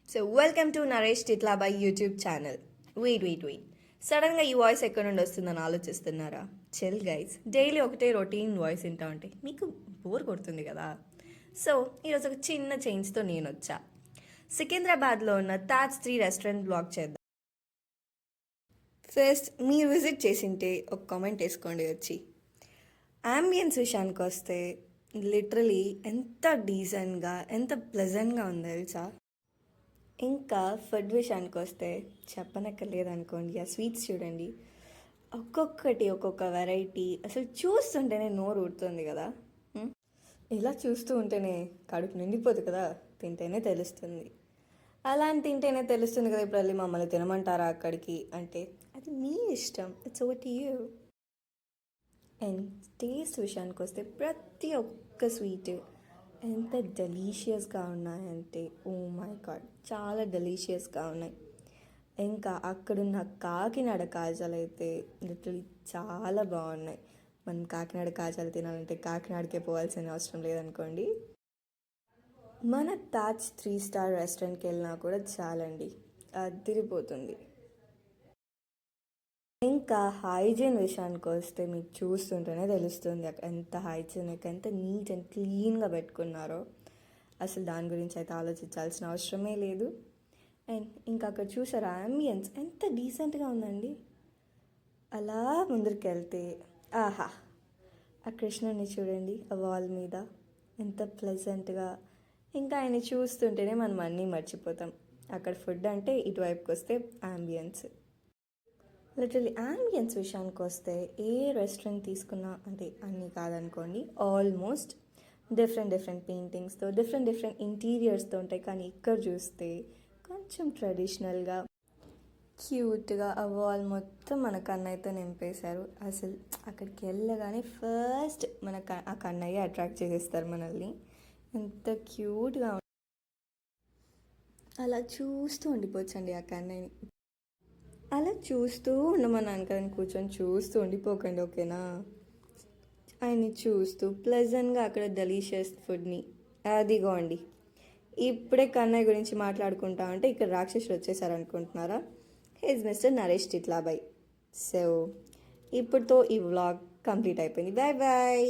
So welcome to Naresh Titlabai YouTube channel. Wait సడన్గా ఈ voice ఎక్కడ నుండి వస్తుందని ఆలోచిస్తున్నారా? చెల్ గైస్, డైలీ ఒకటే రొటీన్ వాయిస్ వింటా ఉంటే మీకు బోర్ కొడుతుంది కదా. సో ఈరోజు ఒక చిన్న చేంజ్తో నేను వచ్చా. సికింద్రాబాద్లో ఉన్న తాజ్ 3 రెస్టారెంట్ బ్లాగ్ చేద్దాం. ఫస్ట్ మీరు విజిట్ చేసింటే ఒక కామెంట్ వేసుకోండి వచ్చి. అంబియన్స్ విషయానికి వస్తే లిటరలీ ఎంత డీసెంట్గా ఎంత ప్లెజెంట్గా ఉంది తెలుసా. ఇంకా ఫుడ్ విషయానికి వస్తే చెప్పనక్కర్లేదు అనుకోండి. ఆ స్వీట్స్ చూడండి, ఒక్కొక్కటి ఒక్కొక్క వెరైటీ, అసలు చూస్తుంటేనే నోరు ఊడుతుంది కదా. ఇలా చూస్తూ ఉంటేనే కడుపు నిండిపోదు కదా, తింటేనే తెలుస్తుంది. అలా అని తింటేనే తెలుస్తుంది కదా. ఇప్పుడు వెళ్ళి మమ్మల్ని తినమంటారా అక్కడికి అంటే అది మీ ఇష్టం, it's over to you. And taste విషయానికి వస్తే ప్రతి ఒక్క స్వీట్ ఎంత డెలీషియస్గా ఉన్నాయంటే ఓ మై గాడ్, చాలా డెలీషియస్గా ఉన్నాయి. ఇంకా అక్కడున్న కాకినాడ కాజాలు అయితే లిటరలీ చాలా బాగున్నాయి. మనం కాకినాడ కాజాలు తినాలంటే కాకినాడకే పోవాల్సిన అవసరం లేదనుకోండి. మన తాజ్ 3 స్టార్ రెస్టారెంట్కి వెళ్ళినా కూడా చాలండి, అదిరిపోతుంది. ఇంకా హైజీన్ విషయానికి వస్తే మీకు చూస్తుంటేనే తెలుస్తుంది ఎంత హైజీనిక్, ఎంత నీట్ అండ్ క్లీన్గా పెట్టుకున్నారో. అసలు దాని గురించి అయితే ఆలోచించాల్సిన అవసరమే లేదు. అండ్ ఇంకా అక్కడ చూసారా అంబియన్స్ ఎంత డీసెంట్గా ఉందండి. అలా ముందరికి వెళ్తే ఆహా, ఆ కృష్ణుని చూడండి ఆ వాల్ మీద ఎంత ప్లెజెంట్గా. ఇంకా ఆయన చూస్తుంటేనే మనం అన్నీ మర్చిపోతాం. అక్కడ ఫుడ్ అంటే ఇటువైపుకి వస్తే అంబియన్స్. లిటరలీ అంబియన్స్ విషయానికి వస్తే ఏ రెస్టారెంట్ తీసుకున్నా అంటే అన్నీ కాదనుకోండి, ఆల్మోస్ట్ డిఫరెంట్ పెయింటింగ్స్తో డిఫరెంట్ ఇంటీరియర్స్తో ఉంటాయి. కానీ ఇక్కడ చూస్తే కొంచెం ట్రెడిషనల్గా క్యూట్గా ఆ వాల్ మొత్తం మన కన్నయ్యతో నింపేశారు. అసలు అక్కడికి వెళ్ళగానే ఫస్ట్ ఆ కన్నయ్య అట్రాక్ట్ చేసేస్తారు మనల్ని. ఎంత క్యూట్గా అలా చూస్తూ ఉండిపోవచ్చండి ఆ కన్నయ్యని. అలా చూస్తూ ఉండమని అనుకని కూర్చొని చూస్తూ ఉండిపోకండి, ఓకేనా. ఆయన్ని చూస్తూ ప్లెజెంట్గా అక్కడ డెలీషియస్ ఫుడ్ని అదిగోండి. ఇప్పుడే కన్నయ్య గురించి మాట్లాడుకుంటా అంటే ఇక్కడ రాక్షసులు వచ్చేసారనుకుంటున్నారా? His Mr Naresh Titlabai. So ఇప్పుడుతో ఈ వ్లాగ్ కంప్లీట్ అయిపోయింది. Bye bye.